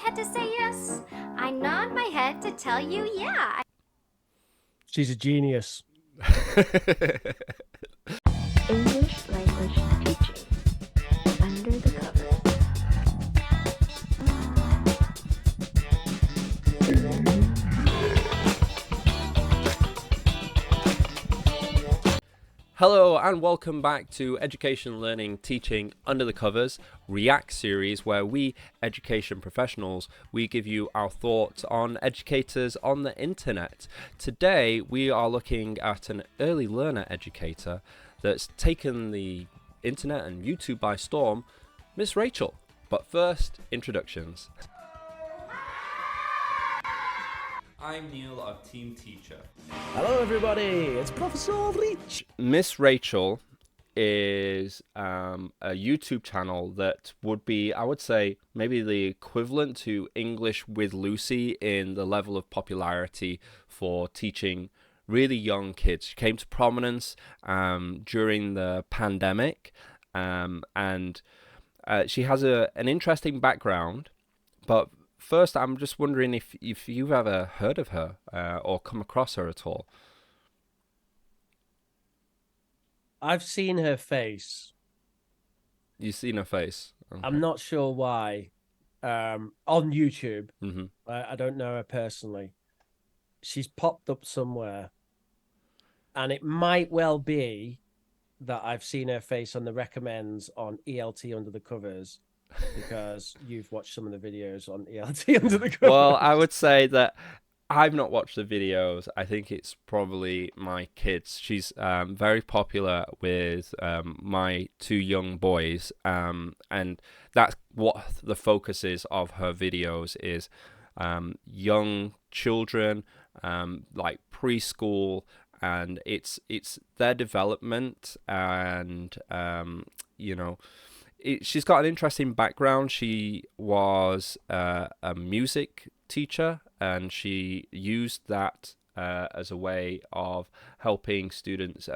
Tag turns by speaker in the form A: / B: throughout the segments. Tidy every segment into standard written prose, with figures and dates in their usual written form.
A: head to say yes. I nod my head to tell you yeah.
B: She's a genius.
C: English language teaching under the covers.
D: Hello and welcome back to Education, Learning, Teaching Under the Covers React series, where we education professionals, we give you our thoughts on educators on the internet. Today we are looking at an early learner educator that's taken the internet and YouTube by storm, Miss Rachel. But first, introductions. I'm Neil of Team Teacher.
B: Hello, everybody. It's Professor Reach.
D: Miss Rachel is a YouTube channel that would be, I would say, maybe the equivalent to English with Lucy in the level of popularity for teaching really young kids. She came to prominence during the pandemic, and she has an interesting background, but first, I'm just wondering if you've ever heard of her or come across her at all.
B: I've seen her face.
D: You've seen her face? Okay.
B: I'm not sure why. On YouTube.
D: Mm-hmm.
B: I don't know her personally. She's popped up somewhere. And it might well be that I've seen her face on the recommends on ELT Under the Covers, because you've watched some of the videos on ELT Under the Covers.
D: Well, I would say that I've not watched the videos. I think it's probably my kids. She's very popular with my two young boys, and that's what the focus is of her videos is young children, like preschool, and it's their development, and she's got an interesting background. She was a music teacher, and she used that as a way of helping students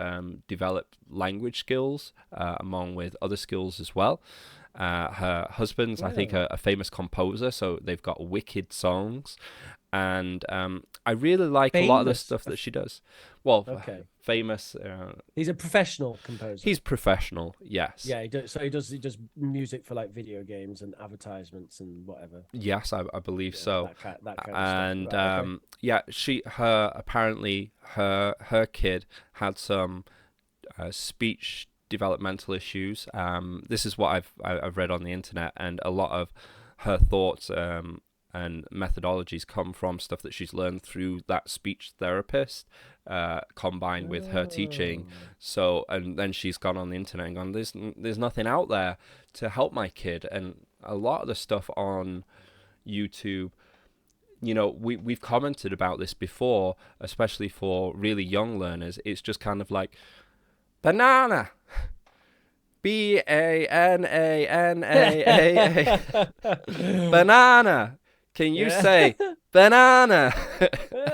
D: develop language skills, along with other skills as well. Her husband's, I think, a famous composer, so they've got wicked songs. And I really like a lot of the stuff that she does. Well,
B: okay.
D: Famous.
B: He's a professional composer.
D: He's professional, yes.
B: Yeah, he does music for like video games and advertisements and whatever.
D: Yes, I believe so.
B: That kind
D: and
B: of stuff. Right, okay.
D: Apparently her kid had some speech developmental issues. This is what I've read on the internet, and a lot of her thoughts and methodologies come from stuff that she's learned through that speech therapist, combined with her teaching. So, and then she's gone on the internet and gone, there's nothing out there to help my kid. And a lot of the stuff on YouTube, we've commented about this before, especially for really young learners. It's just kind of like banana. BANANAA. Banana. Can you say banana?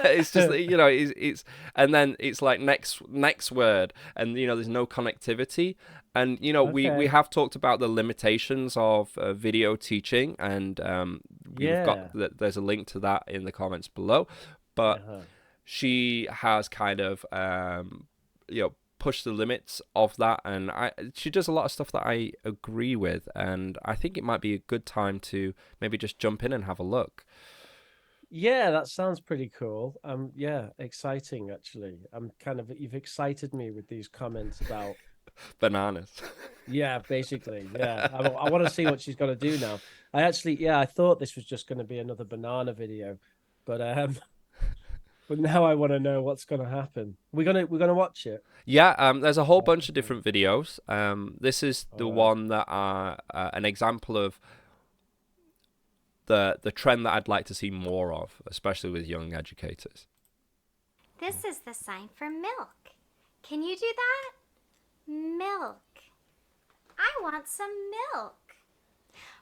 D: It's just, it's and then it's like next word, and there's no connectivity. And we have talked about the limitations of video teaching, and we've got there's a link to that in the comments below. But she has kind of pushed the limits of that, and she does a lot of stuff that I agree with, and I think it might be a good time to maybe just jump in and have a look.
B: Yeah, that sounds pretty cool. Exciting actually. You've excited me with these comments about
D: bananas.
B: Yeah, basically. Yeah. I want to see what she's going to do now. I thought this was just going to be another banana video, but now I want to know what's going to happen. We're gonna watch it.
D: Yeah, there's a whole bunch of different videos. This is the one that are an example of the trend that I'd like to see more of, especially with young educators.
A: This is the sign for milk. Can you do that? Milk. I want some milk.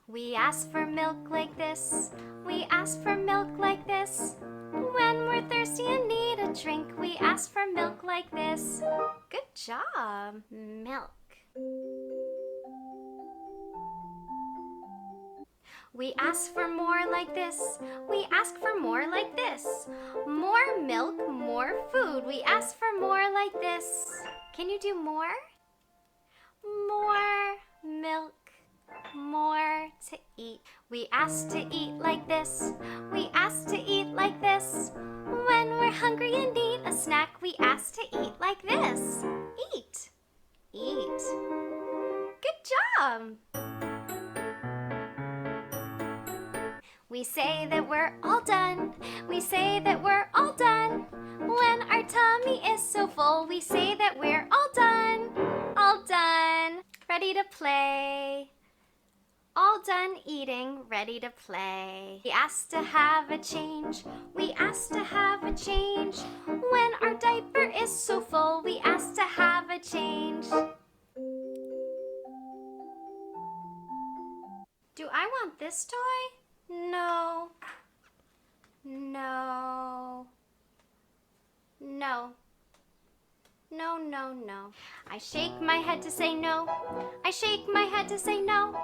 A: We ask for milk like this. We ask for milk like this. When we're thirsty and need a drink, we ask for milk like this. Good job, milk. We ask for more like this. We ask for more like this. More milk, more food. We ask for more like this. Can you do more? More milk, more to eat. We ask to eat like this. We ask to eat like this. When we're hungry and need a snack, we ask to eat like this. Eat. Eat. Good job. We say that we're all done. We say that we're all done. When our tummy is so full, we say that we're all done. All done. Ready to play. All done eating, ready to play. We ask to have a change. We ask to have a change. When our diaper is so full, we ask to have a change. Do I want this toy? No. No. No. No, no, no. I shake my head to say no. I shake my head to say no.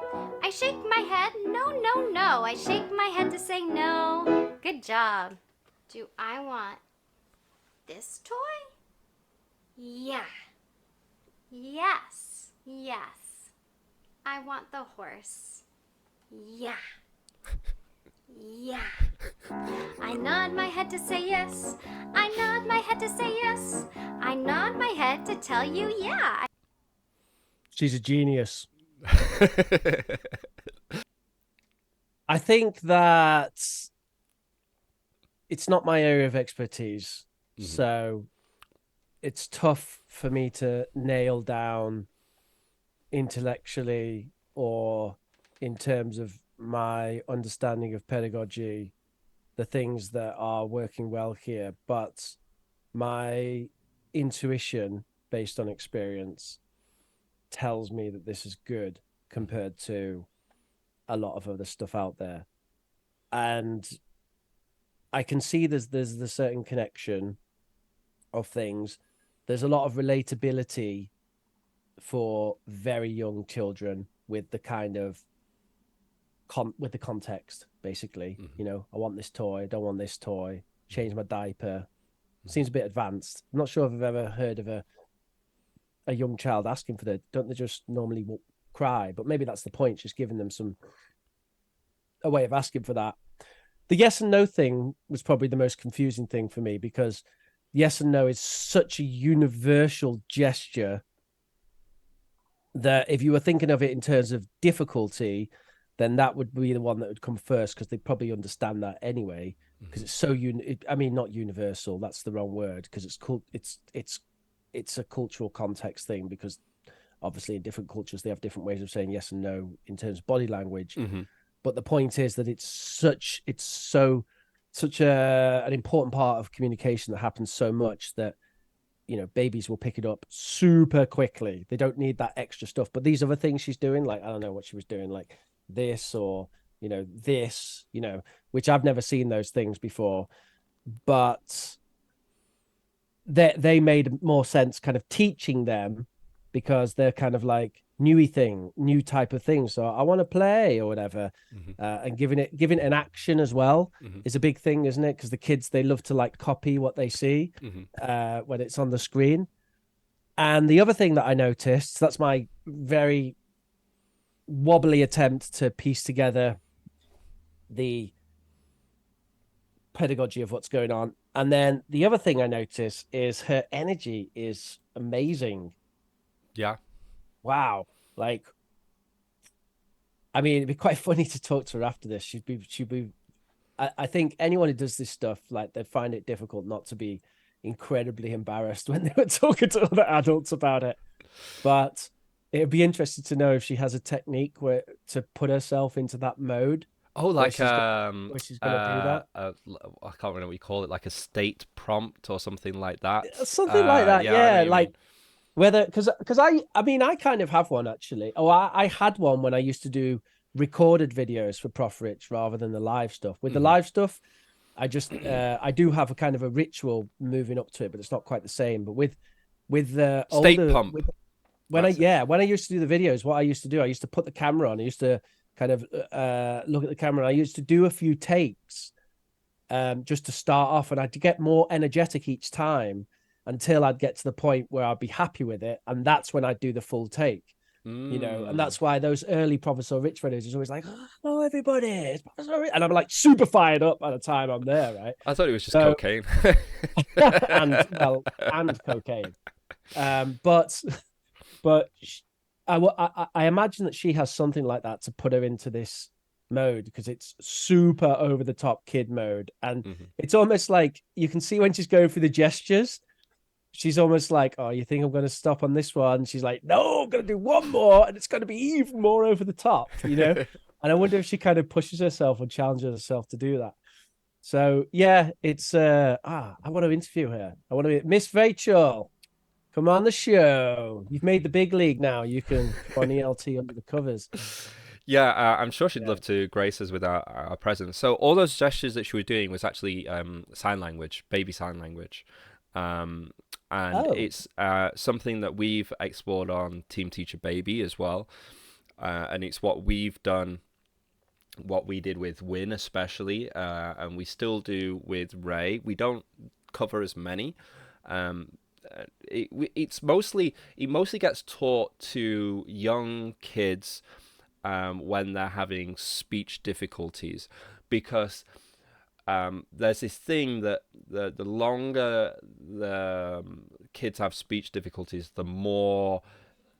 A: I shake my head, no, no, no. I shake my head to say no. Good job. Do I want this toy? Yeah. Yes. Yes. I want the horse. Yeah. Yeah. I nod my head to say yes. I nod my head to say yes. I nod my head to tell you yeah.
B: She's a genius. I think that it's not my area of expertise. So it's tough for me to nail down intellectually or in terms of my understanding of pedagogy, the things that are working well here. But my intuition based on experience tells me that this is good compared to a lot of other stuff out there. And I can see there's the certain connection of things. There's a lot of relatability for very young children with the kind of with the context, basically. You know, I want this toy, I don't want this toy, change my diaper. Seems a bit advanced. I'm not sure if I've ever heard of a young child asking for that. Don't they just normally cry? But maybe that's the point, just giving them a way of asking for that. The yes and no thing was probably the most confusing thing for me, because yes and no is such a universal gesture that if you were thinking of it in terms of difficulty, then that would be the one that would come first, because they probably understand that anyway, because it's so I mean, not universal, that's the wrong word, because it's cool. It's a cultural context thing, because obviously in different cultures they have different ways of saying yes and no in terms of body language. But the point is that it's such an important part of communication that happens so much that, you know, babies will pick it up super quickly. They don't need that extra stuff. But these other things she's doing, like, I don't know what she was doing, like this, or, you know, this, you know, which I've never seen those things before, but they made more sense kind of teaching them, because they're kind of like new type of thing. So I want to play or whatever. And giving it an action as well is a big thing, isn't it? Because the kids, they love to like copy what they see when it's on the screen. And the other thing that I noticed, that's my very wobbly attempt to piece together the pedagogy of what's going on. And then the other thing I noticed is her energy is amazing.
D: Yeah.
B: Wow. Like, I mean, it'd be quite funny to talk to her after this. She'd be, I think anyone who does this stuff, like, they'd find it difficult not to be incredibly embarrassed when they were talking to other adults about it. But it'd be interesting to know if she has a technique where to put herself into that mode.
D: Oh, like
B: where she's gonna do that.
D: I can't remember what you call it, like a state prompt or something like that.
B: Something like that, yeah. Like,
D: mean.
B: whether, because I mean, I kind of have one actually. Oh, I had one when I used to do recorded videos for Prof Rich rather than the live stuff. With the live stuff, I just I do have a kind of a ritual moving up to it, but it's not quite the same. But with the
D: state
B: older,
D: pump.
B: when I used to do the videos, what I used to do, I used to put the camera on. I used to kind of look at the camera. I used to do a few takes just to start off, and I'd get more energetic each time until I'd get to the point where I'd be happy with it, and that's when I'd do the full take. And that's why those early Professor Rich videos is always like, "Oh, everybody, it's Professor Rich," and I'm like super fired up by the time I'm there, right?
D: I thought it was just cocaine.
B: and cocaine. But I imagine that she has something like that to put her into this mode, because it's super over the top kid mode, and it's almost like you can see when she's going through the gestures, she's almost like, "Oh, you think I'm going to stop on this one?" She's like, "No, I'm going to do one more, and it's going to be even more over the top," And I wonder if she kind of pushes herself or challenges herself to do that. So yeah, it's I want to interview her. I want to Miss Rachel. Come on the show. You've made the big league now. You can go on ELT under the covers.
D: Yeah, I'm sure she'd love to grace us with our presence. So all those gestures that she was doing was actually sign language, baby sign language. And it's something that we've explored on Team Teacher Baby as well. And it's what we've done, what we did with Win especially, and we still do with Ray. We don't cover as many. It mostly gets taught to young kids when they're having speech difficulties, because there's this thing that the longer the kids have speech difficulties, the more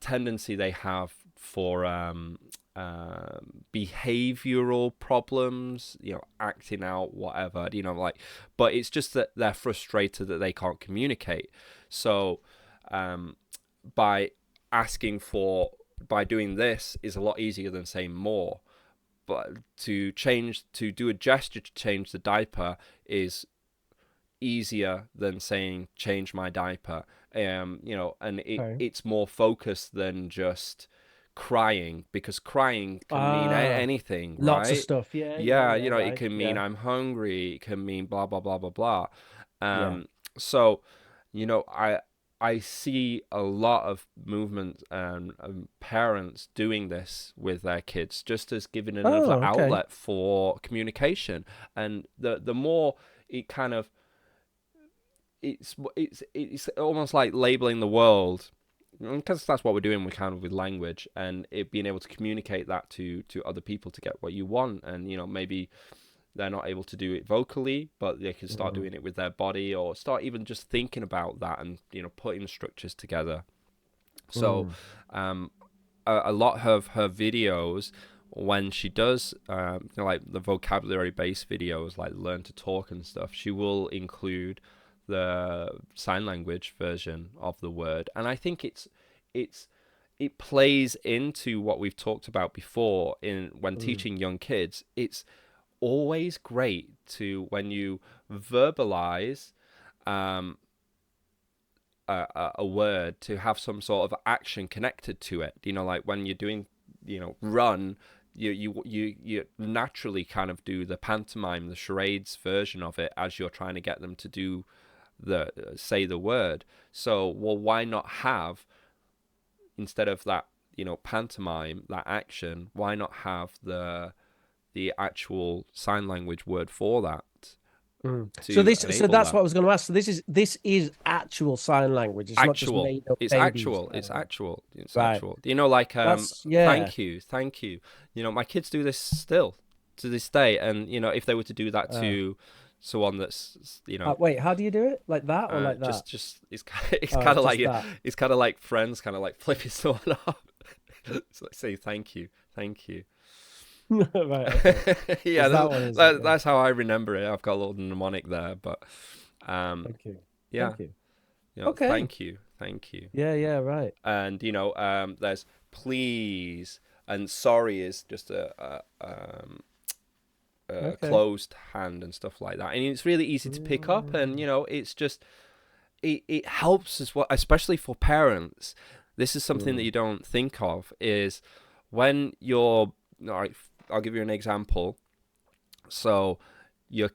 D: tendency they have for behavioral problems, acting out, whatever, but it's just that they're frustrated that they can't communicate. So by doing this is a lot easier than saying more. But to do a gesture to change the diaper is easier than saying change my diaper. It's more focused than just crying, because crying can mean anything, right?
B: Lots of stuff, yeah.
D: It can mean I'm hungry, it can mean blah blah blah blah blah. So I see a lot of movement and parents doing this with their kids, just as giving another outlet for communication. And the more it kind of, it's almost like labeling the world, because that's what we're doing with language, and it being able to communicate that to other people to get what you want. And maybe they're not able to do it vocally, but they can start doing it with their body, or start even just thinking about that and putting structures together. So a lot of her videos, when she does like the vocabulary based videos like Learn to Talk and stuff, she will include the sign language version of the word. And I think it plays into what we've talked about before when teaching young kids. It's always great to, when you verbalize a word, to have some sort of action connected to it. Like when you're doing run, you naturally kind of do the pantomime, the charades version of it as you're trying to get them to say the word. So why not have, instead of that pantomime, that action, why not have the actual sign language word for that?
B: So that's what I was going to ask. So this is actual sign language. It's not just made up.
D: It's actual. Right. Like thank you. My kids do this still to this day, and if they were to do that to someone that's
B: wait, how do you do it? Like that or like that?
D: Just it's kind of like friends, kind of like flipping someone off. So say thank you.
B: Right, okay.
D: Yeah, that's how I remember it. I've got a little mnemonic there, but
B: thank you.
D: Yeah,
B: thank you.
D: Okay, thank you.
B: Yeah, right.
D: And there's please, and sorry is just a closed hand and stuff like that, and it's really easy to pick up. And it's just it helps as well, especially for parents. This is something that you don't think of, is when you're, I'll give you an example. So your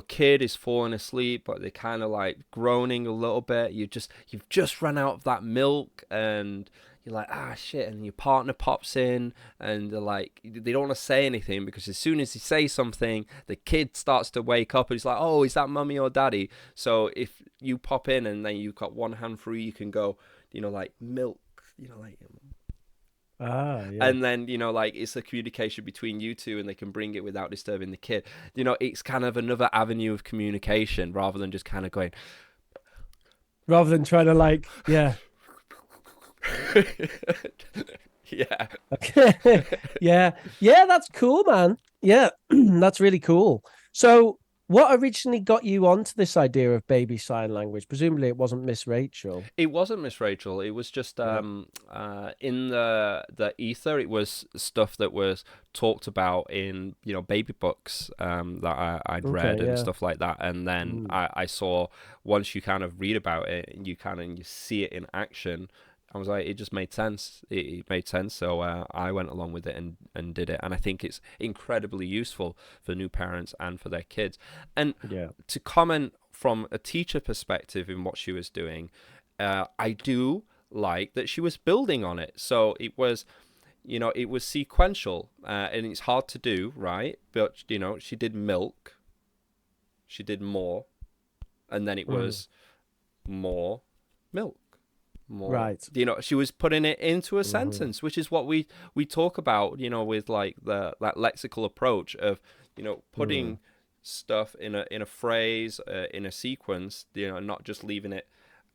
D: kid is falling asleep, but they're kind of like groaning a little bit. You've just run out of that milk, and you're like, ah, shit, and your partner pops in, and they're like, they don't want to say anything, because as soon as you say something, the kid starts to wake up, and he's like, oh, is that mummy or daddy? So if you pop in and then you've got one hand free, you can go, like, milk, like,
B: Ah, yeah.
D: and then, like, it's a communication between you two, and they can bring it without disturbing the kid. It's kind of another avenue of communication, rather than just kind of going,
B: Rather than trying to like, yeah.
D: yeah.
B: Okay. Yeah. Yeah, that's cool, man. Yeah, that's really cool. So, what originally got you onto this idea of baby sign language? Presumably, it wasn't Miss Rachel.
D: It wasn't Miss Rachel. It was just
B: Yeah.
D: in the ether. It was stuff that was talked about in baby books that I'd read
B: Okay,
D: and
B: yeah.
D: stuff like that. And then I saw, once you kind of read about it and you see it in action, I was like, it just made sense. It made sense. So I went along with it and did it. And I think it's incredibly useful for new parents and for their kids. And
B: Yeah.
D: to comment from a teacher perspective in what she was doing, I do like that she was building on it. So it was, it was sequential, and it's hard to do, right? But, she did milk, she did more, and then it was more milk. More,
B: Right.
D: She was putting it into a sentence, which is what we talk about, with like that lexical approach of, putting stuff in a phrase, in a sequence, not just leaving it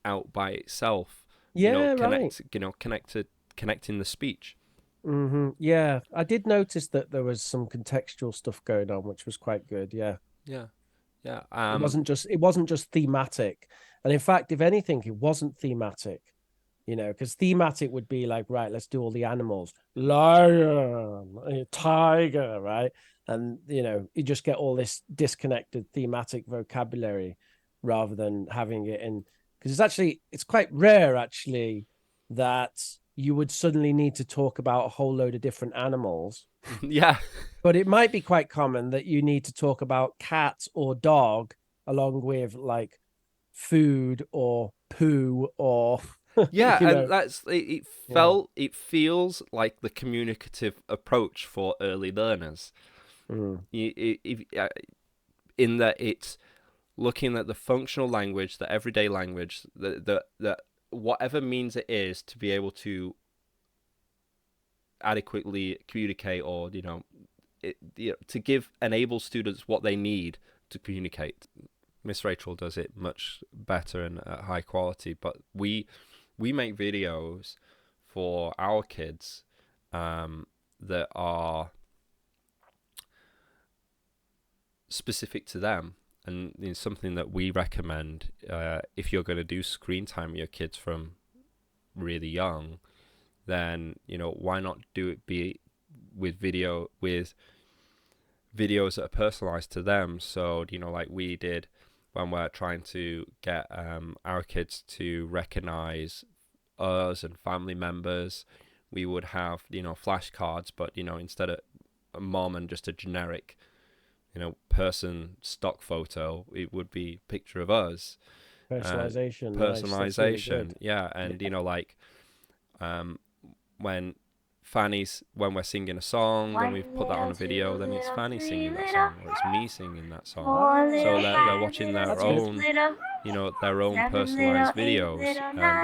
D: out by itself.
B: Yeah, right.
D: Connecting the speech.
B: Yeah, I did notice that there was some contextual stuff going on, which was quite good. Yeah.
D: Yeah.
B: It wasn't just thematic. And in fact, if anything, it wasn't thematic. Because thematic would be like, right, let's do all the animals, lion, tiger, right? And, you just get all this disconnected thematic vocabulary rather than having it in, because it's quite rare, actually, that you would suddenly need to talk about a whole load of different animals.
D: Yeah.
B: But it might be quite common that you need to talk about cat or dog along with like food or poo or
D: Yeah,
B: you know.
D: and that's it. It feels like the communicative approach for early learners. In that it's looking at the functional language, the everyday language, the whatever means it is to be able to adequately communicate, or to enable students what they need to communicate. Miss Rachel does it much better and at high quality, but we make videos for our kids that are specific to them, and it's something that we recommend if you're going to do screen time with your kids from really young, then why not do it with videos that are personalized to them. So like we did when we're trying to get our kids to recognize us and family members, we would have flashcards, but instead of a mom and just a generic person stock photo, it would be picture of us.
B: Personalization.
D: Personalization.
B: Nice. Really
D: Yeah. And like when we're singing a song and we've put that on a video, then it's Fanny singing that song, or it's me singing that song. So they're watching their own their own personalized videos,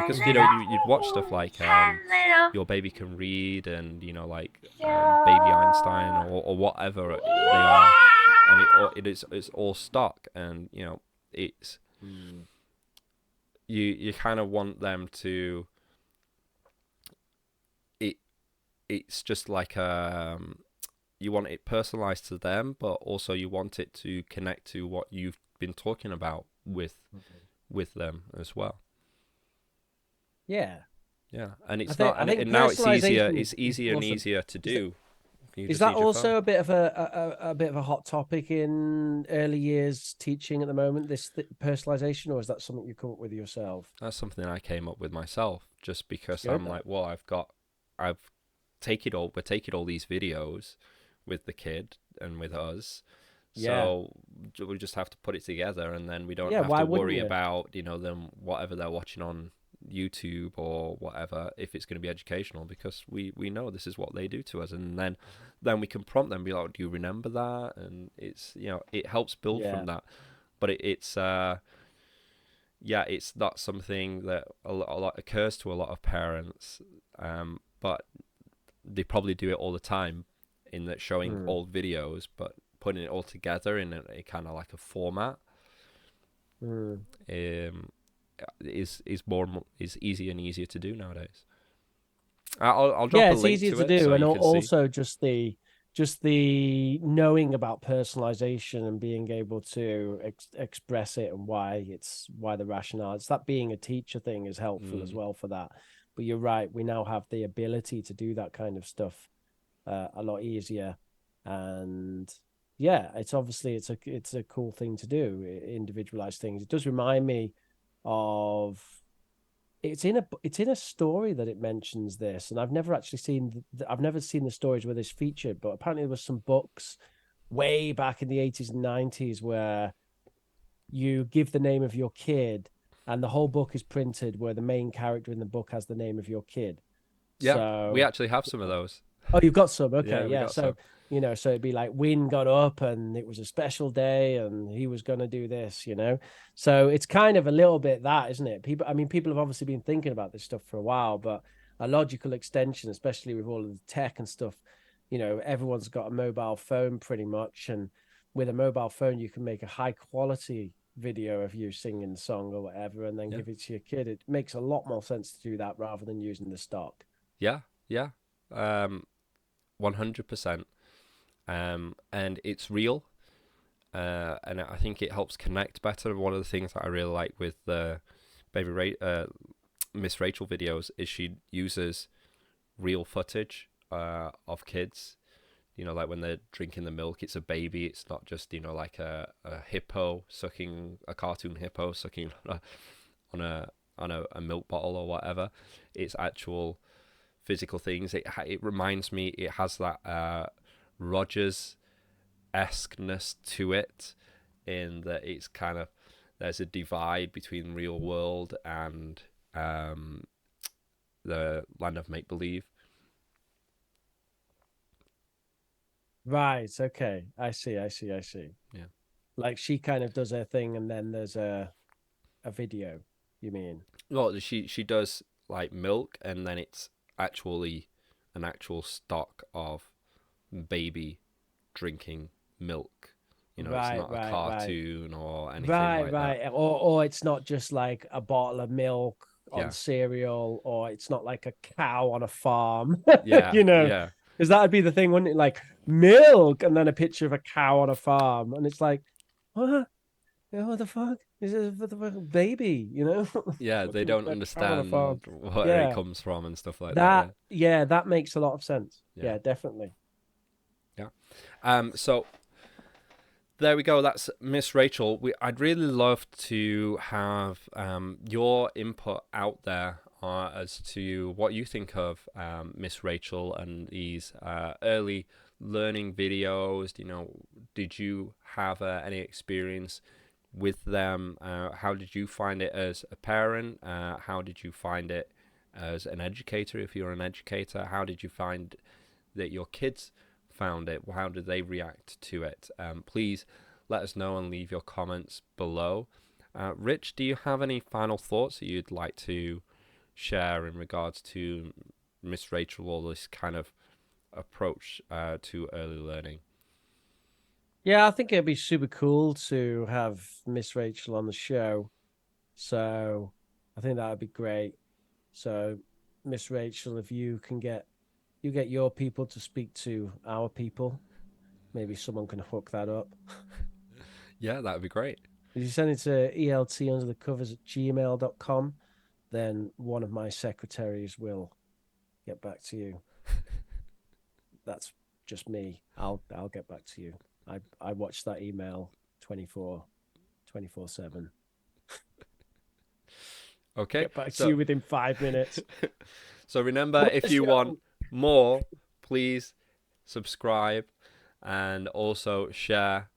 D: because you'd watch stuff like Your Baby Can Read, and like Baby Einstein, or whatever they are, and it's all stock, and it's you kind of want them to, it's just like you want it personalized to them, but also you want it to connect to what you've been talking about with them as well.
B: Yeah.
D: And it's
B: I think
D: now it's easier.
B: personalization
D: It's easier and
B: also-
D: easier to do.
B: Is that also a bit of a hot topic in early years teaching at the moment, this personalization, or is that something you come up with yourself?
D: That's something I came up with myself, just because
B: Good.
D: I'm like, well, we're taking all these videos with the kid and with us. So we just have to put it together, and then we don't have
B: why
D: to
B: wouldn't
D: worry
B: you?
D: about them, whatever they're watching on YouTube or whatever if it's going to be educational, because we know this is what they do to us, and then we can prompt them, be like, do you remember that? And it's, you know, it helps build
B: Yeah.
D: from that. But it's it's not something that a lot occurs to a lot of parents, but they probably do it all the time, in that showing old videos, but putting it all together in a kind of like a format is easier and easier to do nowadays. I'll drop
B: Yeah,
D: a
B: it's
D: link
B: easier
D: to
B: to
D: it so
B: do, and
D: you can see.
B: also just the knowing about personalization and being able to express it, and why the rationale. It's that being a teacher thing is helpful as well for that. But you're right, we now have the ability to do that kind of stuff a lot easier, and yeah, it's obviously it's a cool thing to do, individualize things. It does remind me of it's in a story that it mentions this, and I've never actually seen the stories where this featured, but apparently there was some books way back in the 80s and 90s where you give the name of your kid and the whole book is printed where the main character in the book has the name of your kid.
D: Yeah, we
B: So
D: actually have some of those.
B: oh, you've got some. Okay,
D: Yeah, we
B: yeah.
D: got
B: So,
D: some.
B: so it'd be like Win got up and it was a special day and he was going to do this. So it's kind of a little bit that, isn't it? People have obviously been thinking about this stuff for a while, but a logical extension, especially with all of the tech and stuff, everyone's got a mobile phone pretty much. And with a mobile phone, you can make a high quality video of you singing the song or whatever and then
D: Yeah.
B: give it to your kid. It makes a lot more sense to do that rather than using the stock.
D: Yeah, 100%. And it's real, and I think it helps connect better. One of the things that I really like with the Miss Rachel videos is she uses real footage of kids. Like when they're drinking the milk, it's a baby. It's not just like a hippo sucking, a cartoon hippo sucking on a milk bottle or whatever. It's actual physical things. It reminds me. It has that Rogers-esqueness to it, in that it's kind of, there's a divide between real world and the land of make believe.
B: Right. Okay. I see.
D: Yeah.
B: Like she kind of does her thing, and then there's a video. You mean?
D: Well, she does like milk, and then it's actually an actual stock of baby drinking milk. It's
B: Right.
D: not a
B: Right.
D: cartoon or anything
B: Right.
D: like
B: Right.
D: that.
B: Or it's not just like a bottle of milk on
D: Yeah.
B: cereal, or it's not like a cow on a farm.
D: Yeah.
B: You know,
D: Yeah.
B: because that'd be the thing, wouldn't it? Like milk, and then a picture of a cow on a farm, and it's like, what? What the fuck? Is it what the fuck? Baby?
D: Yeah, they
B: Fucking
D: don't
B: a cow on a farm.
D: understand where it
B: Yeah.
D: comes from and stuff like that.
B: That makes a lot of sense.
D: Yeah.
B: Yeah, definitely.
D: Yeah. So there we go. That's Miss Rachel. I'd really love to have your input out there as to what you think of Miss Rachel and these early learning videos. Did you have any experience with them? How did you find it as a parent? How did you find it as an educator, if you're an educator? How did you find that your kids found it? How did they react to it? Please let us know and leave your comments below. Rich, do you have any final thoughts that you'd like to share in regards to Miss Rachel, or this kind of approach to early learning?
B: Yeah, I think it'd be super cool to have Miss Rachel on the show. So I think that would be great. So Miss Rachel, if you get your people to speak to our people, maybe someone can hook that up.
D: Yeah, that would be great.
B: If you send it to eltunderthecovers@gmail.com, then one of my secretaries will get back to you. That's just me. I'll get back to you. I watch that email 24/7.
D: Okay.
B: Get back to you within 5 minutes.
D: So remember, if you want more, please subscribe and also share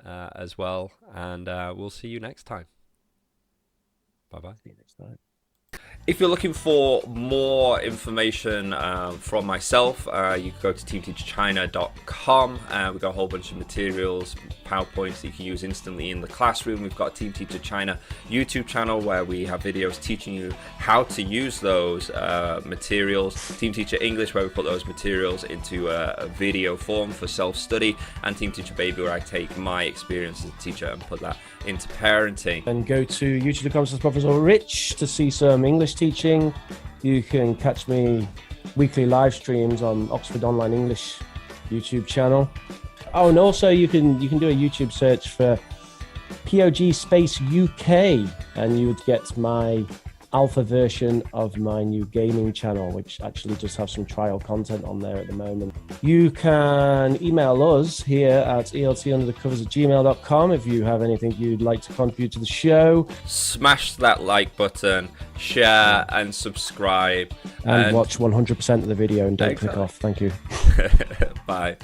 D: as well. And we'll see you next time. Bye-bye.
B: See you next time.
D: If you're looking for more information from myself, you can go to teamteacherchina.com. We've got a whole bunch of materials, PowerPoints that you can use instantly in the classroom. We've got a Team Teacher China YouTube channel where we have videos teaching you how to use those materials. Team Teacher English, where we put those materials into a video form for self-study. And Team Teacher Baby, where I take my experience as a teacher and put that into parenting.
B: And go to youtube.com/Professor Rich to see some English teaching. You can catch me weekly live streams on Oxford Online English YouTube channel. Oh, and also you can do a YouTube search for POG Space UK, and you would get my alpha version of my new gaming channel, which actually just have some trial content on there at the moment. You can email us here at eltunderthecovers@gmail.com if you have anything you'd like to contribute to the show.
D: Smash that like button, share and subscribe.
B: And watch 100% of the video and don't click
D: Exactly.
B: off. Thank you.
D: Bye.